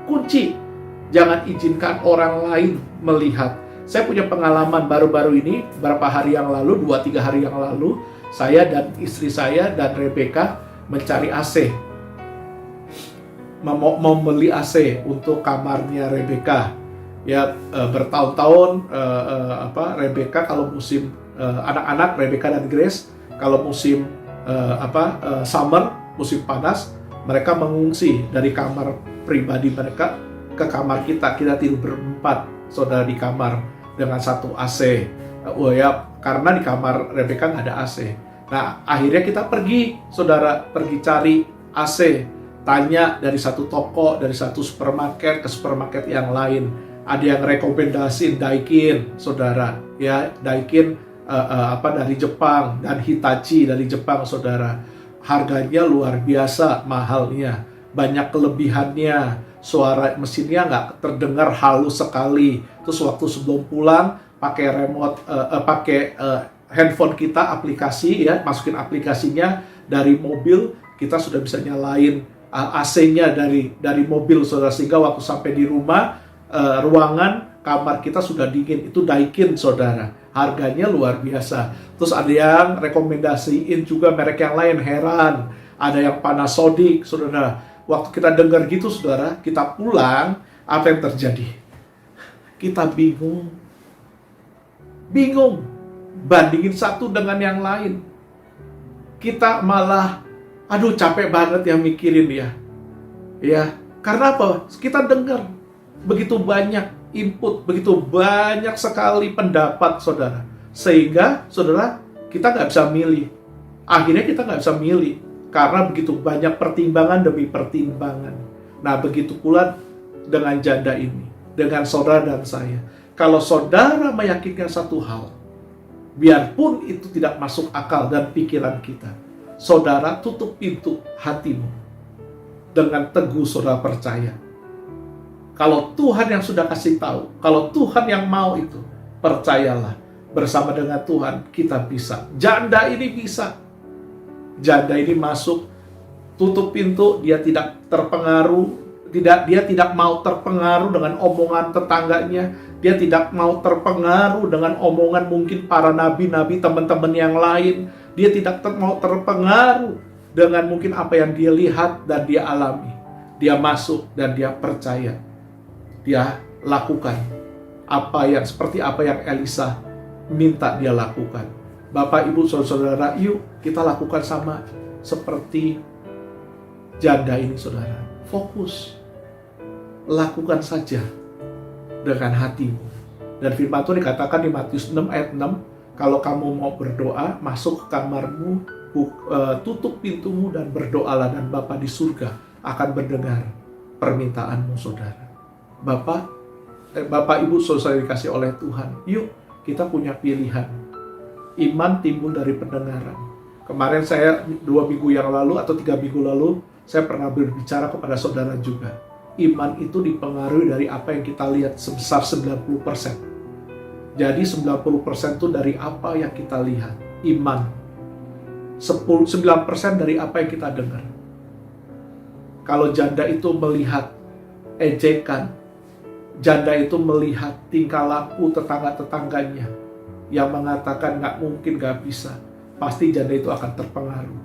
Kunci. Jangan izinkan orang lain melihat. Saya punya pengalaman baru-baru ini, beberapa hari yang lalu, 2-3 hari yang lalu, saya dan istri saya dan Rebecca mencari AC. Mau beli AC untuk kamarnya Rebecca. Ya, bertahun-tahun Rebecca kalau musim anak-anak, Rebecca dan Grace, kalau musim summer, musim panas, mereka mengungsi dari kamar pribadi mereka ke kamar kita tidur berempat, saudara, di kamar dengan satu AC. Karena di kamar Rebecca nggak ada AC. Nah, akhirnya kita pergi, saudara, pergi cari AC. Tanya dari satu toko, dari satu supermarket ke supermarket yang lain. Ada yang rekomendasiin Daikin, saudara, ya, Daikin dari Jepang, dan Hitachi dari Jepang, saudara. Harganya luar biasa mahalnya, banyak kelebihannya. Suara mesinnya nggak terdengar halus sekali. Terus waktu sebelum pulang pakai remote, handphone kita, aplikasi, ya, masukin aplikasinya dari mobil, kita sudah bisa nyalain AC-nya dari mobil, saudara, sehingga waktu sampai di rumah, ruangan kamar kita sudah dingin. Itu Daikin, saudara. Harganya luar biasa. Terus ada yang rekomendasiin juga merek yang lain, heran. Ada yang Panasonic, saudara. Waktu kita dengar gitu, saudara, kita pulang, apa yang terjadi? Kita bingung. Bingung. Bandingin satu dengan yang lain. Kita malah, capek banget ya mikirin ya. Ya, karena apa? Kita dengar begitu banyak input, begitu banyak sekali pendapat, saudara. Sehingga, saudara, kita nggak bisa milih. Akhirnya kita nggak bisa milih. Karena begitu banyak pertimbangan demi pertimbangan. Nah, begitu pula dengan janda ini, dengan saudara dan saya. Kalau saudara meyakinkan satu hal, biarpun itu tidak masuk akal dan pikiran kita, saudara tutup pintu hatimu. Dengan teguh saudara percaya. Kalau Tuhan yang sudah kasih tahu, kalau Tuhan yang mau itu, percayalah, bersama dengan Tuhan kita bisa. Janda ini bisa. Janda ini masuk, tutup pintu, dia tidak terpengaruh, dia tidak mau terpengaruh dengan omongan tetangganya, dia tidak mau terpengaruh dengan omongan mungkin para nabi-nabi teman-teman yang lain, dia tidak mau terpengaruh dengan mungkin apa yang dia lihat dan dia alami. Dia masuk dan dia percaya, dia lakukan seperti apa yang Elisa minta dia lakukan. Bapak, Ibu, Saudara, yuk kita lakukan sama seperti janda ini, saudara. Fokus. Lakukan saja dengan hatimu. Dan firman Tuhan dikatakan di Matius 6 ayat 6, Kalau kamu mau berdoa, masuk ke kamarmu, tutup pintumu dan berdoalah, dan Bapa di surga akan mendengar permintaanmu, saudara. Bapak Ibu saudara dikasih oleh Tuhan, yuk kita punya pilihan. Iman timbul dari pendengaran. Kemarin saya 2 minggu yang lalu atau 3 minggu lalu, saya pernah berbicara kepada saudara juga. Iman itu dipengaruhi dari apa yang kita lihat sebesar 90%. Jadi 90% itu dari apa yang kita lihat. Iman. 9% dari apa yang kita dengar. Kalau janda itu melihat ejekan, janda itu melihat tingkah laku tetangga-tetangganya yang mengatakan nggak mungkin, nggak bisa, pasti janda itu akan terpengaruh.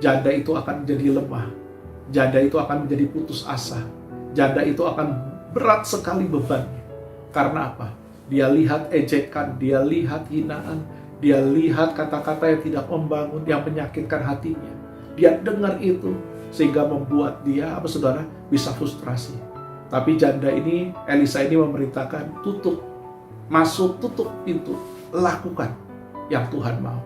Janda itu akan menjadi lemah. Janda itu akan menjadi putus asa. Janda itu akan berat sekali bebannya. Karena apa? Dia lihat ejekan, dia lihat hinaan, dia lihat kata-kata yang tidak membangun, yang menyakitkan hatinya. Dia dengar itu, sehingga membuat dia, saudara, bisa frustrasi. Tapi janda ini, Elisa ini memerintahkan, tutup, masuk, tutup pintu, lakukan yang Tuhan mau.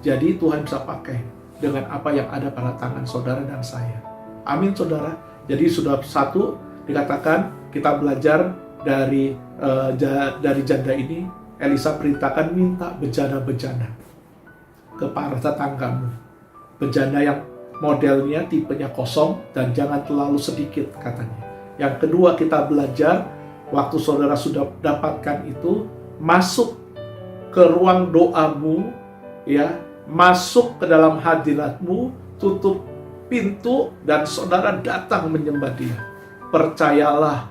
Jadi Tuhan bisa pakai dengan apa yang ada pada tangan saudara dan saya. Amin, saudara. Jadi sudah satu dikatakan kita belajar dari janda ini. Elisa perintahkan minta bejana-bejana ke para tetanggamu. Bejana yang modelnya tipenya kosong dan jangan terlalu sedikit, katanya. Yang kedua, kita belajar waktu saudara sudah dapatkan itu, masuk ke ruang doamu, ya, masuk ke dalam hadiratmu, tutup pintu, dan saudara datang menyembah Dia. Percayalah,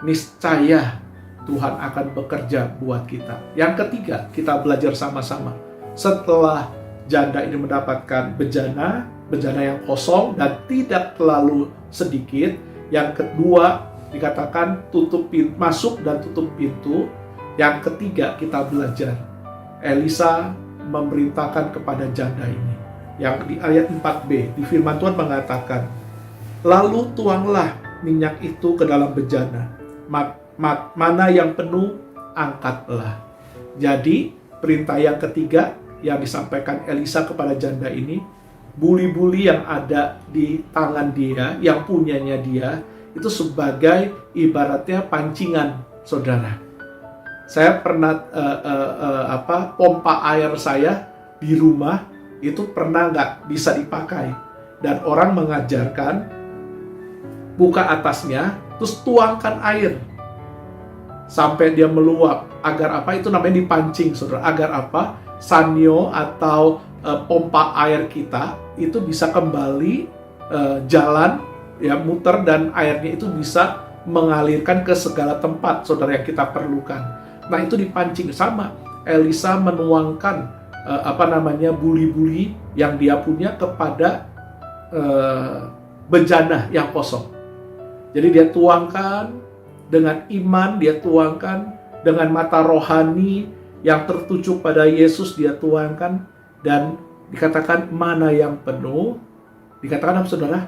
niscaya Tuhan akan bekerja buat kita. Yang ketiga, kita belajar sama-sama. Setelah janda ini mendapatkan bejana yang kosong dan tidak terlalu sedikit. Yang kedua, dikatakan tutup pintu, masuk dan tutup pintu. Yang ketiga, kita belajar. Elisa memerintahkan kepada janda ini. Yang di ayat 4b, di firman Tuhan mengatakan, lalu tuanglah minyak itu ke dalam bejana. Mana yang penuh, angkatlah. Jadi, perintah yang ketiga yang disampaikan Elisa kepada janda ini, buli-buli yang ada di tangan dia, yang punyanya dia, itu sebagai ibaratnya pancingan, saudara. Saya pernah pompa air saya di rumah itu pernah nggak bisa dipakai, dan orang mengajarkan buka atasnya, terus tuangkan air sampai dia meluap. Agar apa? Itu namanya dipancing, saudara. Agar apa? Sanyo atau pompa air kita itu bisa kembali jalan, ya, muter, dan airnya itu bisa mengalirkan ke segala tempat, saudara, yang kita perlukan. Nah, itu dipancing. Sama Elisa menuangkan buli-buli yang dia punya kepada bejana yang kosong. Jadi dia tuangkan dengan iman, dia tuangkan dengan mata rohani yang tertuju pada Yesus, dia tuangkan, dan dikatakan mana yang penuh, dikatakan apa, saudara?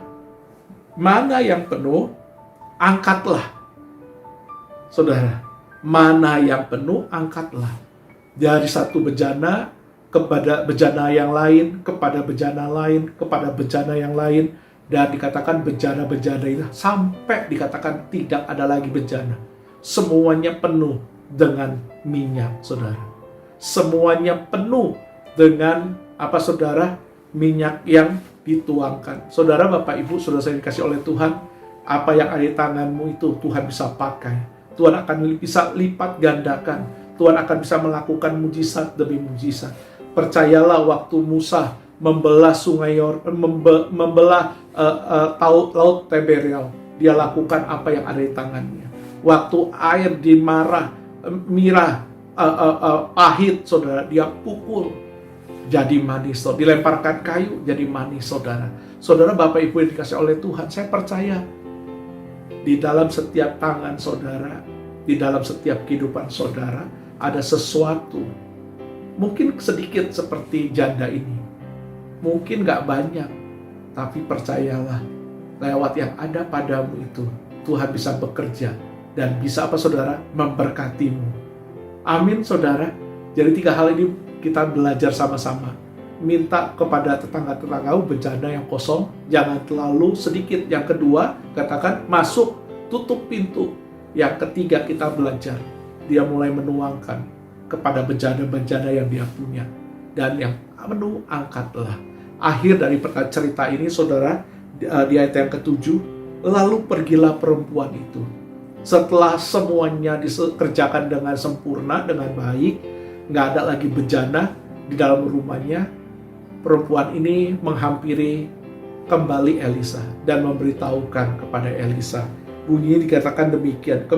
Mana yang penuh, angkatlah. Saudara, mana yang penuh, angkatlah. Dari satu bejana kepada bejana yang lain, kepada bejana lain, kepada bejana yang lain, dan dikatakan bejana-bejana itu sampai dikatakan tidak ada lagi bejana. Semuanya penuh dengan minyak, saudara. Semuanya penuh dengan apa, saudara? Minyak yang dituangkan. Saudara, Bapak, Ibu, saudara saya dikasih oleh Tuhan, apa yang ada di tanganmu itu Tuhan bisa pakai. Tuhan akan bisa lipat gandakan. Tuhan akan bisa melakukan mujizat demi mujizat. Percayalah, waktu Musa membelah sungai membelah laut Tiberias, dia lakukan apa yang ada di tangannya. Waktu air di Mirah pahit, saudara, dia pukul jadi manis. Dilemparkan kayu jadi manis, saudara. Saudara, Bapak, Ibu yang dikasih oleh Tuhan, saya percaya di dalam setiap tangan saudara, di dalam setiap kehidupan saudara, ada sesuatu. Mungkin sedikit seperti janda ini, mungkin gak banyak, tapi percayalah, lewat yang ada padamu itu, Tuhan bisa bekerja dan bisa apa, saudara? Memberkatimu. Amin, saudara. Jadi 3 hal ini kita belajar sama-sama. Minta kepada tetangga-tetanggamu bejana yang kosong, jangan terlalu sedikit. Yang kedua, katakan masuk, tutup pintu. Yang ketiga, kita belajar. Dia mulai menuangkan kepada bejana-bejana yang dia punya. Dan yang penuh, angkatlah. Akhir dari cerita ini, saudara, di ayat yang ke-7, lalu pergilah perempuan itu. Setelah semuanya dikerjakan dengan sempurna, dengan baik, nggak ada lagi bejana di dalam rumahnya, perempuan ini menghampiri kembali Elisa dan memberitahukan kepada Elisa. Bunyinya dikatakan demikian.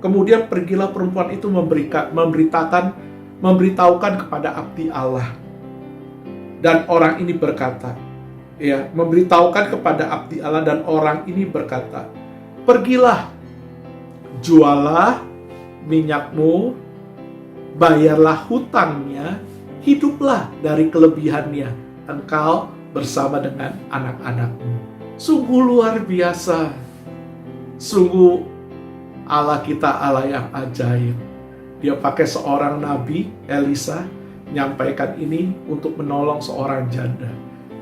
Kemudian pergilah perempuan itu memberitahukan kepada abdi Allah. Dan orang ini berkata, memberitahukan kepada abdi Allah, dan orang ini berkata, pergilah, jualah minyakmu, bayarlah hutangnya, hiduplah dari kelebihannya, engkau bersama dengan anak-anakmu. Sungguh luar biasa. Sungguh Allah kita Allah yang ajaib. Dia pakai seorang nabi, Elisa, menyampaikan ini untuk menolong seorang janda.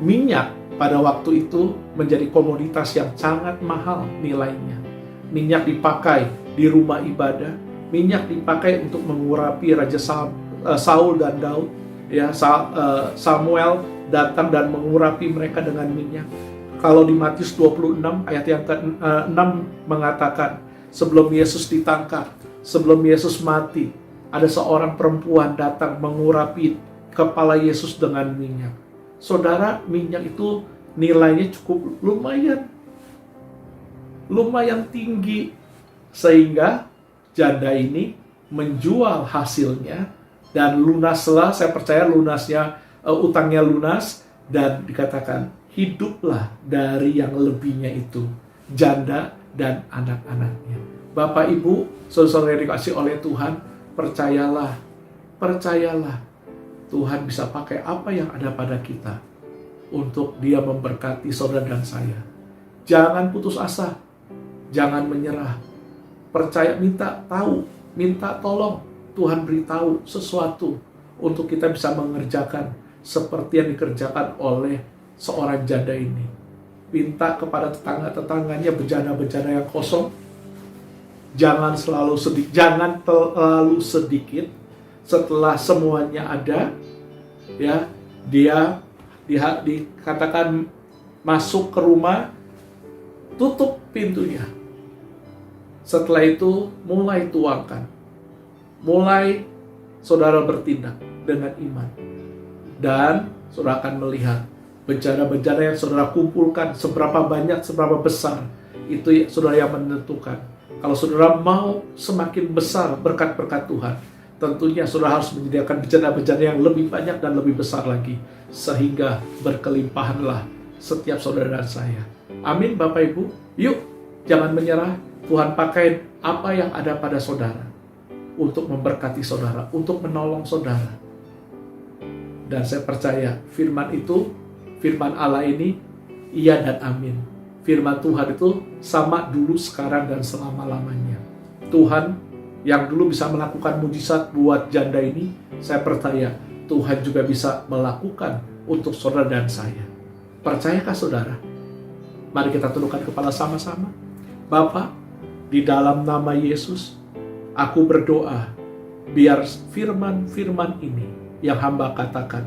Minyak pada waktu itu menjadi komoditas yang sangat mahal nilainya. Minyak dipakai di rumah ibadah, minyak dipakai untuk mengurapi Raja Saul dan Daud. Samuel datang dan mengurapi mereka dengan minyak. Kalau di Matius 26 ayat yang ke-6 mengatakan, sebelum Yesus ditangkap, sebelum Yesus mati, ada seorang perempuan datang mengurapi kepala Yesus dengan minyak. Saudara, minyak itu nilainya cukup lumayan tinggi, sehingga janda ini menjual hasilnya dan lunaslah, saya percaya lunasnya, utangnya lunas, dan dikatakan hiduplah dari yang lebihnya itu, janda dan anak-anaknya. Bapak Ibu, saudara-saudara yang dikasihi oleh Tuhan, percayalah, Tuhan bisa pakai apa yang ada pada kita untuk Dia memberkati saudara dan saya. Jangan putus asa, jangan menyerah. Percaya, minta tolong. Tuhan beritahu sesuatu untuk kita bisa mengerjakan seperti yang dikerjakan oleh seorang janda ini. Minta kepada tetangga-tetangganya bejana-bejana yang kosong. Jangan terlalu sedikit. Setelah semuanya ada, dia dikatakan masuk ke rumah, tutup pintunya. Setelah itu mulai tuangkan. Mulai saudara bertindak dengan iman. Dan saudara akan melihat bejana-bejana yang saudara kumpulkan, seberapa banyak, seberapa besar, itu saudara yang menentukan. Kalau saudara mau semakin besar berkat-berkat Tuhan, tentunya saudara harus menyediakan bejana-bejana yang lebih banyak dan lebih besar lagi, sehingga berkelimpahanlah setiap saudara dan saya. Amin Bapak Ibu. Yuk, jangan menyerah. Tuhan pakai apa yang ada pada saudara untuk memberkati saudara, untuk menolong saudara. Dan saya percaya firman Allah ini iya dan amin. Firman Tuhan itu sama dulu, sekarang, dan selama-lamanya. Tuhan yang dulu bisa melakukan mujizat buat janda ini, saya percaya Tuhan juga bisa melakukan untuk saudara dan saya. Percayakah saudara? Mari kita tundukkan kepala sama-sama. Bapa, di dalam nama Yesus, aku berdoa, biar firman-firman ini yang hamba katakan,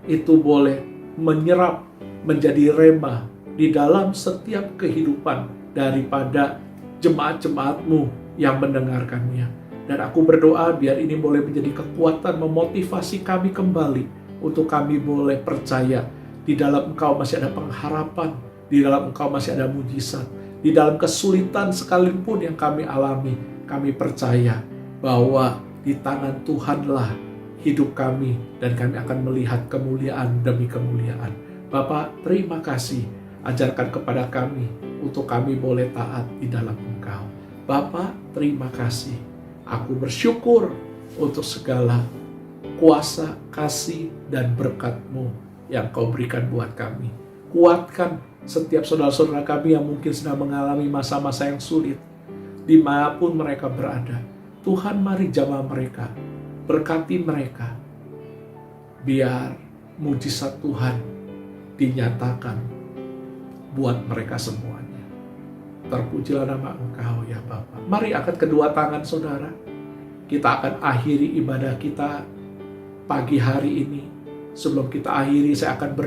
itu boleh menyerap menjadi rema di dalam setiap kehidupan daripada jemaat-jemaat-Mu yang mendengarkannya. Dan aku berdoa biar ini boleh menjadi kekuatan memotivasi kami kembali, untuk kami boleh percaya di dalam Engkau masih ada pengharapan, di dalam Engkau masih ada mujizat, di dalam kesulitan sekalipun yang kami alami, kami percaya bahwa di tangan Tuhanlah hidup kami, dan kami akan melihat kemuliaan demi kemuliaan. Bapak, terima kasih. Ajarkan kepada kami untuk kami boleh taat di dalam Engkau. Bapak, terima kasih. Aku bersyukur untuk segala kuasa, kasih, dan berkat-Mu yang Kau berikan buat kami. Kuatkan setiap saudara-saudara kami yang mungkin sedang mengalami masa-masa yang sulit, dimanapun mereka berada. Tuhan, mari jamah mereka, berkati mereka, biar mujizat Tuhan dinyatakan buat mereka semuanya. Terpujilah nama Engkau ya Bapa. Mari angkat kedua tangan saudara. Kita akan akhiri ibadah kita pagi hari ini. Sebelum kita akhiri, saya akan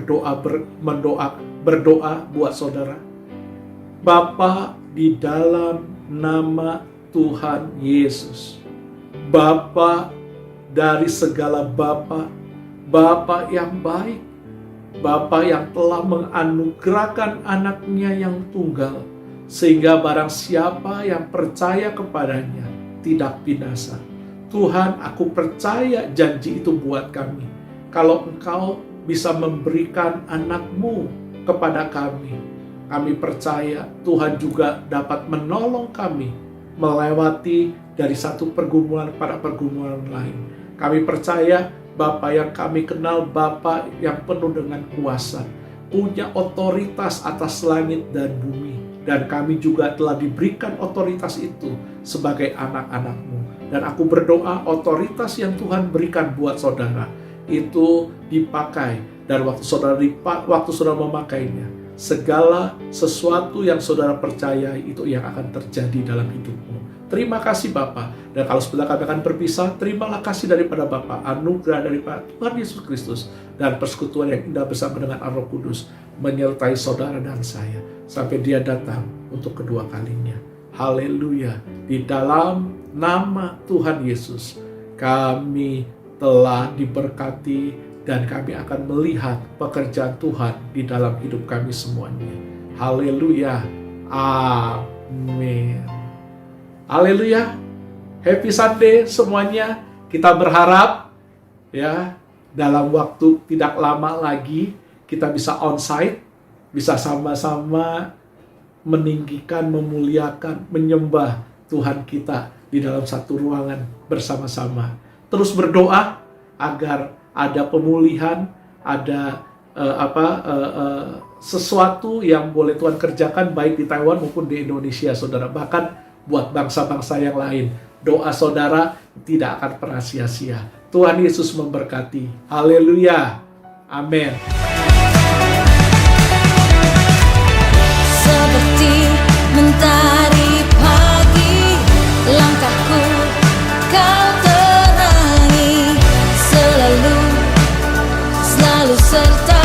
berdoa buat saudara. Bapa, di dalam nama Tuhan Yesus, Bapa dari segala Bapa, Bapa yang baik, Bapa yang telah menganugerahkan anaknya yang tunggal, sehingga barang siapa yang percaya kepadanya tidak binasa. Tuhan, aku percaya janji itu buat kami. Kalau Engkau bisa memberikan anakmu kepada kami, kami percaya Tuhan juga dapat menolong kami melewati dari satu pergumulan pada pergumulan lain. Kami percaya Bapa yang kami kenal, Bapa yang penuh dengan kuasa, punya otoritas atas langit dan bumi. Dan kami juga telah diberikan otoritas itu sebagai anak-anak-Mu. Dan aku berdoa otoritas yang Tuhan berikan buat saudara itu dipakai. Dan waktu saudara memakainya, segala sesuatu yang saudara percayai itu yang akan terjadi dalam hidupmu. Terima kasih Bapa. Dan kalau sebentar kami akan berpisah, terimalah kasih daripada Bapa, anugerah daripada Tuhan Yesus Kristus, dan persekutuan yang indah bersama dengan Roh Kudus menyertai saudara dan saya sampai Dia datang untuk kedua kalinya. Haleluya. Di dalam nama Tuhan Yesus kami telah diberkati dan kami akan melihat pekerjaan Tuhan di dalam hidup kami semuanya. Haleluya. Amin. Haleluya. Happy Sunday semuanya. Kita berharap ya dalam waktu tidak lama lagi kita bisa onsite, bisa sama-sama meninggikan, memuliakan, menyembah Tuhan kita di dalam satu ruangan bersama-sama. Terus berdoa agar ada pemulihan, ada sesuatu yang boleh Tuhan kerjakan baik di Taiwan maupun di Indonesia, saudara. Bahkan buat bangsa-bangsa yang lain. Doa saudara tidak akan pernah sia-sia. Tuhan Yesus memberkati. Haleluya. Amin. Seperti mentari pagi, langkahku kau terangi, selalu serta